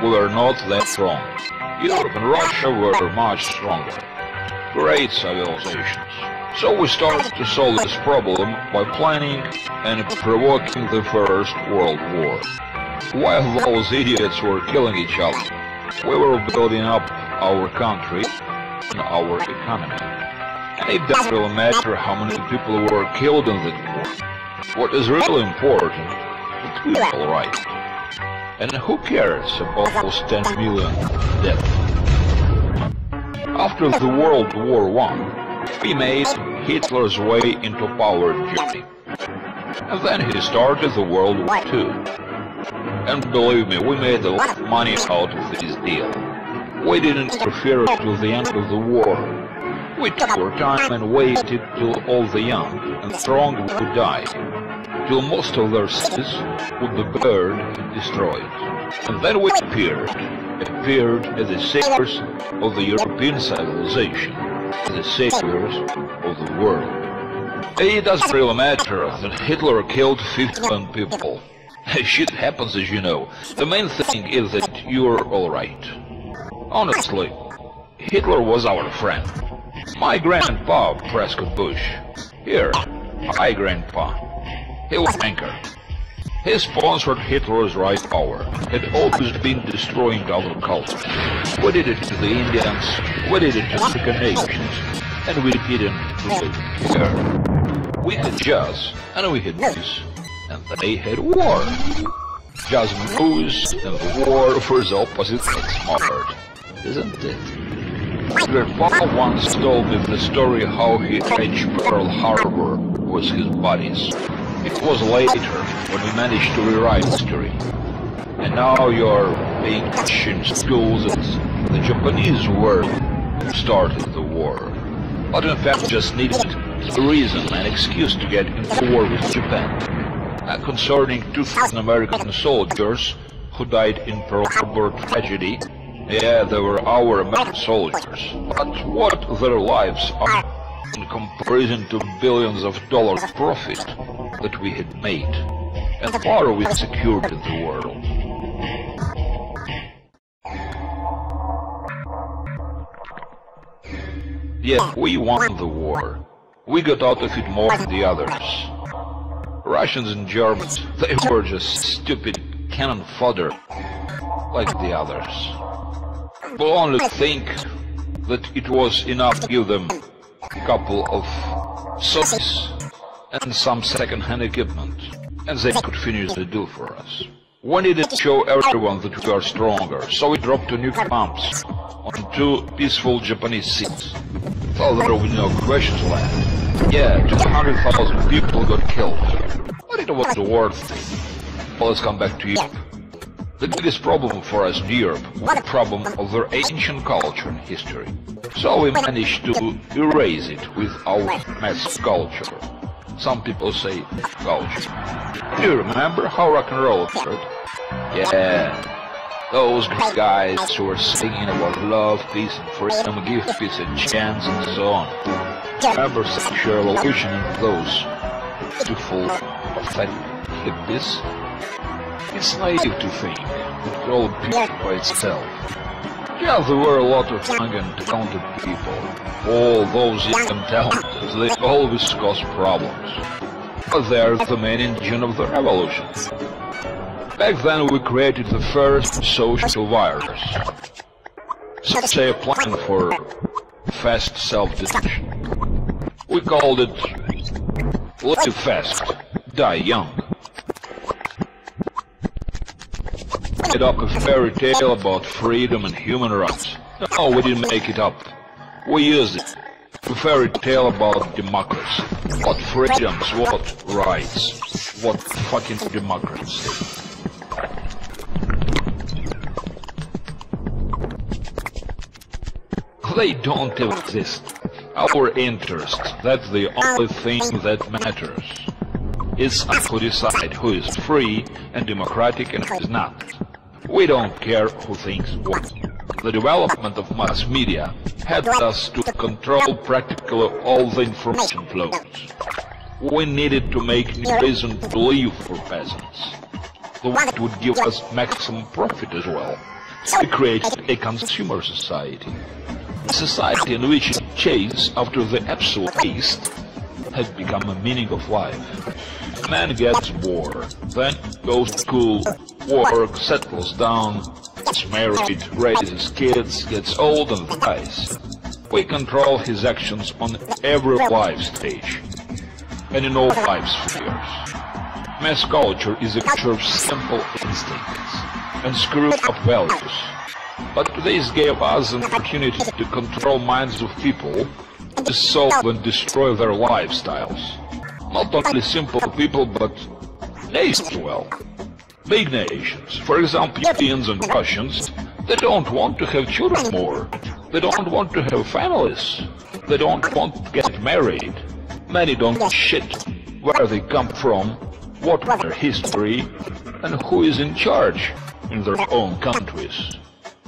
we were not that strong. Europe and Russia were much stronger. Great civilizations. So we started to solve this problem by planning and provoking the First World War. While those idiots were killing each other, we were building up our country and our economy. And it doesn't really matter how many people were killed in that war. What is really important is that we were all right. And who cares about those 10 million dead? After the World War I, we made Hitler's way into power journey. And then he started the World War II. And believe me, we made a lot of money out of this deal. We didn't interfere till the end of the war. We took our time and waited till all the young and strong would die, till most of their cities would be burned and destroyed. And then we appeared as the saviors of the European civilization, as the saviors of the world. It doesn't really matter that Hitler killed 51 people. Shit happens, as you know. The main thing is that you're alright. Honestly, Hitler was our friend. My grandpa, Prescott Bush. Here, my grandpa. He was anchor. He sponsored Hitler's right power. Had always been destroying our culture. We did it to the Indians, we did it to African nations, and we didn't really care. We had jazz, and we had blues, and they had war. Jazz and blues, and the war for the opposite sex smart, isn't it? My grandpa once told me the story how he reached Pearl Harbor with his buddies. It was later when we managed to rewrite history. And now you're being taught in schools that the Japanese were who started the war. But in fact just needed a reason, an excuse to get into war with Japan. Concerning 2,000 American soldiers who died in Pearl Harbor tragedy, yeah, they were our American soldiers. But what their lives are in comparison to billions of dollars profit that we had made, and the power we secured in the world. Yeah, we won the war. We got out of it more than the others. Russians and Germans, they were just stupid cannon fodder like the others. We'll only think that it was enough to give them a couple of subs and some second-hand equipment, and they could finish the deal for us. We needed to show everyone that we are stronger, so we dropped 2 nuke bombs on 2 peaceful Japanese cities. So there were no questions left. Yeah, 200,000 people got killed, but it was worth it. Well, let's come back to Europe. The biggest problem for us in Europe was the problem of their ancient culture and history. So we managed to erase it with our mass culture. Some people say culture. Do you remember how rock and roll started? Yeah, those guys who were singing about love, peace and freedom, give peace a chance and so on. Remember sexual revolution and those beautiful, pathetic hippies? It's naive to think that it all appeared by itself. Yeah, there were a lot of young and talented people. All those young and talented, they always cause problems. But they're the main engine of the revolution. Back then we created the first social virus. So say a plan for fast self-destruction. We called it Live Fast, Die Young. Made up a fairy tale about freedom and human rights. No, we didn't make it up. We used it. A fairy tale about democracy. What freedoms, what rights, what fucking democracy. They don't exist. Our interest, that's the only thing that matters. It's us who decide who is free and democratic and who is not. We don't care who thinks what. The development of mass media had us to control practically all the information flows. We needed to make new reason to live for peasants. The one that would give us maximum profit as well. we created a consumer society. A society in which chase after the absolute taste had become a meaning of life. A man gets bored, then goes to school, works, settles down, gets married, raises kids, gets old and dies. We control his actions on every life stage and in all life spheres. Mass culture is a culture of simple instincts and screwed up values. But this gave us an opportunity to control minds of people, to solve and destroy their lifestyles. Not only simple people, but nations as well. Big nations, for example, Indians and Russians, they don't want to have children more. They don't want to have families. They don't want to get married. Many don't know shit where they come from, what their history, and who is in charge in their own countries.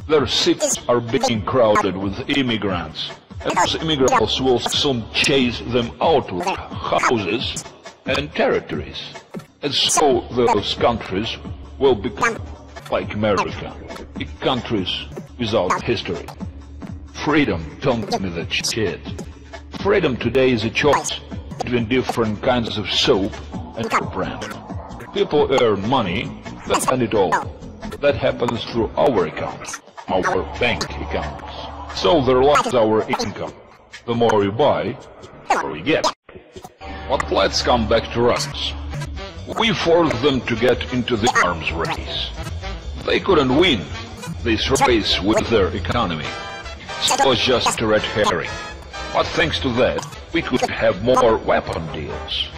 Their cities are being crowded with immigrants, and those immigrants will soon chase them out of houses and territories. And so those countries will become like America, countries without history. Freedom told me that shit. Freedom today is a choice between different kinds of soap and brand. People earn money, they spend it all. That happens through our accounts, our bank accounts. So there lies our income. The more we buy, the more we get. But let's come back to Russians. We forced them to get into the arms race. They couldn't win this race with their economy. So it was just a red herring. But thanks to that, we could have more weapon deals.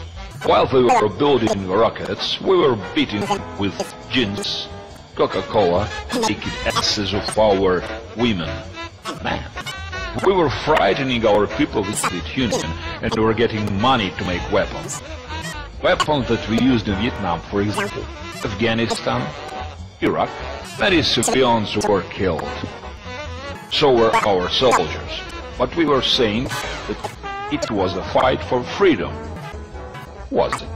While they were building rockets, we were beating with gins, Coca-Cola, naked asses of our women. Man, we were frightening our people with the Union, and we were getting money to make weapons. Weapons that we used in Vietnam, for example, Afghanistan, Iraq. Many civilians were killed. So were our soldiers. But we were saying that it was a fight for freedom. Was it?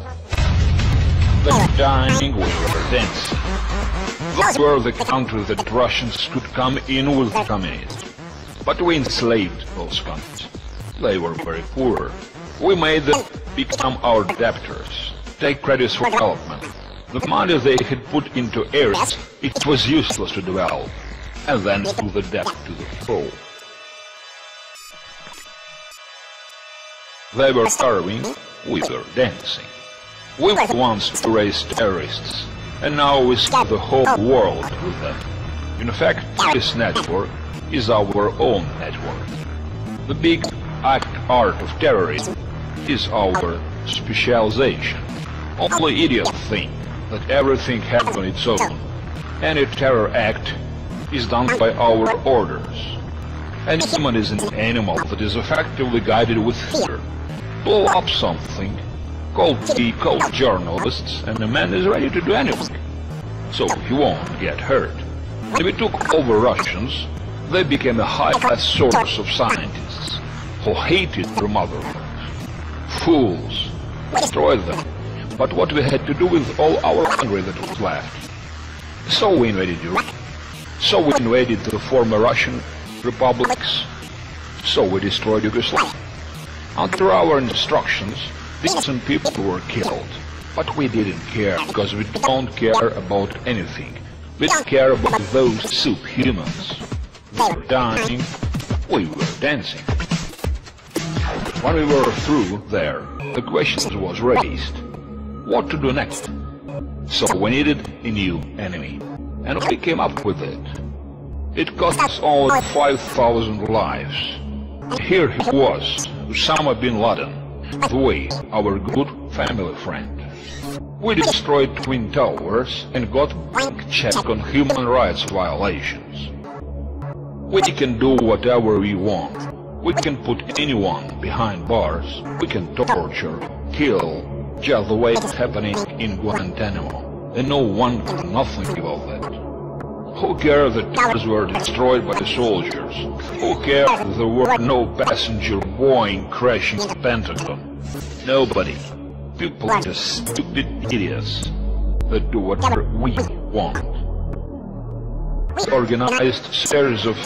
They were dying, we were dancing. Those were the countries that Russians could come in with communism. But we enslaved those countries. They were very poor. We made them become our debtors, take credits for development. The money they had put into areas it was useless to develop, and then threw the debt to the foe. They were starving, we were dancing. We were the ones to raise terrorists, and now we see the whole world with them. In fact, this network is our own network. The big art of terrorism is our specialization. Only idiots think that everything happens on its own. Any terror act is done by our orders. An human is an animal that is effectively guided with fear. Blow up something, call journalists, and the man is ready to do anything. So he won't get hurt. When we took over Russians, they became a high-class source of scientists who hated their motherland. Fools. We destroyed them. But what we had to do with all our country that was left? So we invaded Europe. So we invaded the former Russian republics. So we destroyed Yugoslavia. Under our instructions, innocent people were killed. But we didn't care, because we don't care about anything. We don't care about those subhumans. They were dying, we were dancing. When we were through there, the question was raised. What to do next? So we needed a new enemy. And we came up with it. It cost us only 5,000 lives. Here he was, Osama bin Laden, the way, our good family friend. We destroyed Twin Towers and got blank check on human rights violations. We can do whatever we want. We can put anyone behind bars. We can torture, kill, just the way it's happening in Guantanamo. And no one can do nothing about that. Who cares that towers were destroyed by the soldiers? Who cares that there were no passenger Boeing crashing the Pentagon? Nobody. People are just stupid idiots that do whatever we want. We organized series of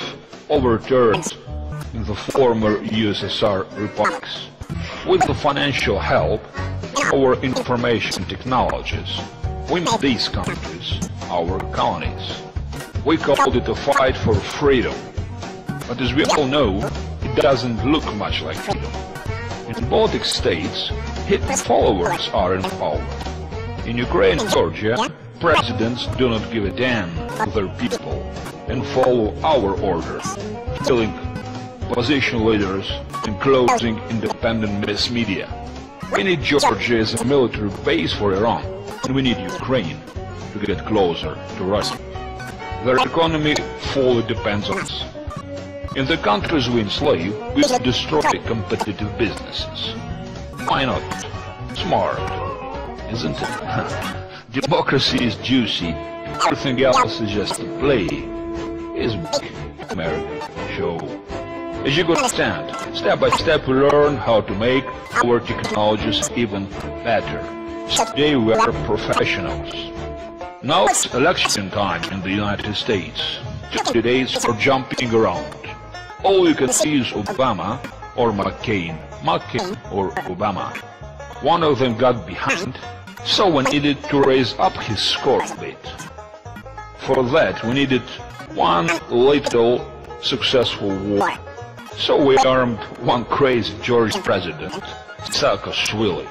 overturns in the former USSR republics. With the financial help of our information technologies, we made these countries our colonies. We called it a fight for freedom. But as we all know, it doesn't look much like freedom. In Baltic states, hidden followers are in power. In Ukraine and Georgia, presidents do not give a damn to their people and follow our orders, killing opposition leaders and closing independent mass media. We need Georgia as a military base for Iran, and we need Ukraine to get closer to Russia. Their economy fully depends on us. In the countries we enslave, we destroy competitive businesses. Why not? Smart, isn't it? Democracy is juicy, everything else is just a play. It's big American show. As you understand, step by step we learn how to make our technologies even better. Today we are professionals. Now it's election time in the United States. Candidates are jumping around. All you can see is Obama or McCain, or Obama. One of them got behind, so we needed to raise up his score a bit. For that we needed one little successful war. So we armed one crazy Georgian president, Saakashvili,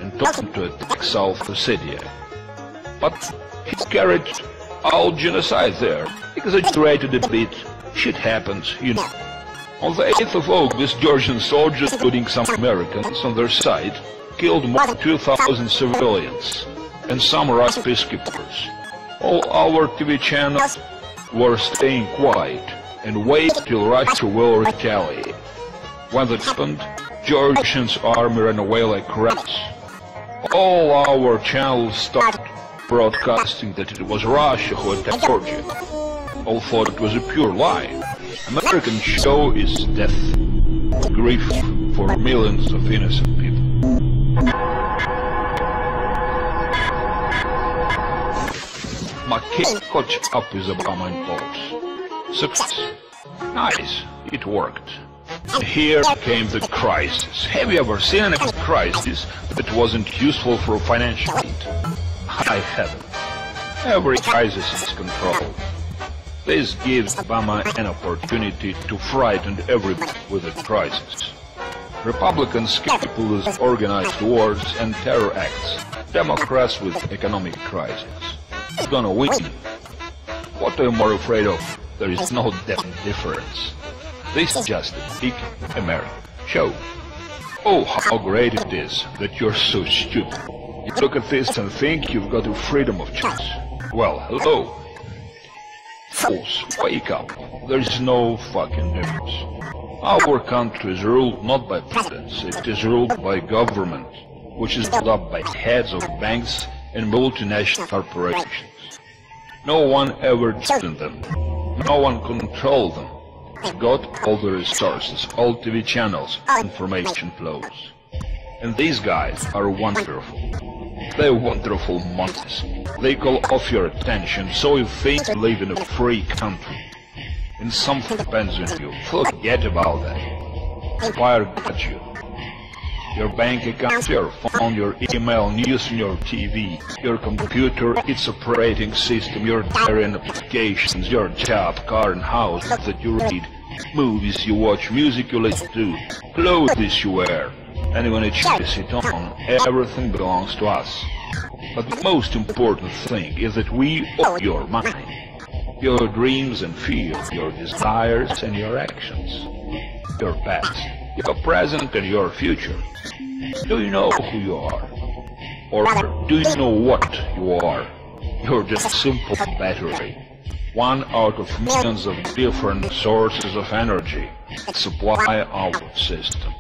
and took him to attack South Ossetia. But he carried out genocide there, exaggerated a bit. Shit happens, you know. On the 8th of August, Georgian soldiers, including some Americans on their side, killed more than 2,000 civilians and some Russian peacekeepers. All our TV channels were staying quiet and wait till Russia will retaliate. When that happened, Georgians' army ran away like rats. All our channels stopped broadcasting that it was Russia who attacked Georgia. All thought it was a pure lie. American show is death, grief for millions of innocent people. McCain caught up with Obama in polls. Success. Nice, it worked. And here came the crisis. Have you ever seen a crisis that wasn't useful for financial aid? I haven't. Every crisis is controlled. This gives Obama an opportunity to frighten everybody with a crisis. Republicans capable with organized wars and terror acts. Democrats with economic crisis. Who's gonna win? What are you more afraid of? There is no definite difference. This is just a big American show. Oh, how great it is that you're so stupid. You look at this and think you've got a freedom of choice. Well, hello. Fools, wake up. There's no fucking difference. Our country is ruled not by presidents, it is ruled by government, which is built up by heads of banks and multinational corporations. No one ever disciplined them. No one controlled them. They got all the resources, all TV channels, information flows. And these guys are wonderful. They're wonderful monsters. They call off your attention so you think you live in a free country. And something depends on you. Forget about that. Fire got you. Your bank account, your phone, your email, news on your TV, your computer, its operating system, your diary and applications, your job, car and house that you read, movies you watch, music you listen to, clothes you wear. And when it changes it on, everything belongs to us. But the most important thing is that we own your mind, your dreams and fears, your desires and your actions, your past, your present and your future. Do you know who you are? Or do you know what you are? You're just a simple battery. One out of millions of different sources of energy that supply our system.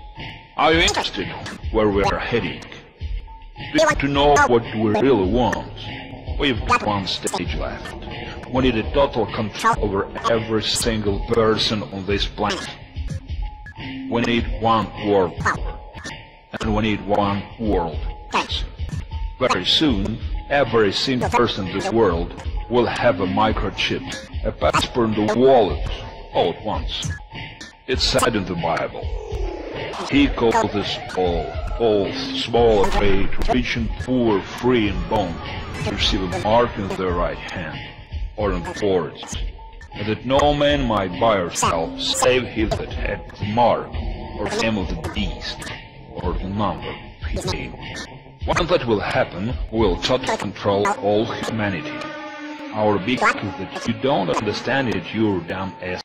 Are you interested where we are heading? Do you want to know what we really want? We've got one stage left. We need a total control over every single person on this planet. We need one world power. And we need one world peace. Very soon, every single person in this world will have a microchip, a passport in the wallet, all at once. It's said in the Bible. He called us all small, afraid, rich and poor, free and bond, to receive a mark in their right hand, or in the forehead, and that no man might buy or sell, save he that had the mark, or the name of the beast, or the number of his name. When that will happen, we'll totally control all humanity. Our big is that you don't understand it, you damn ass.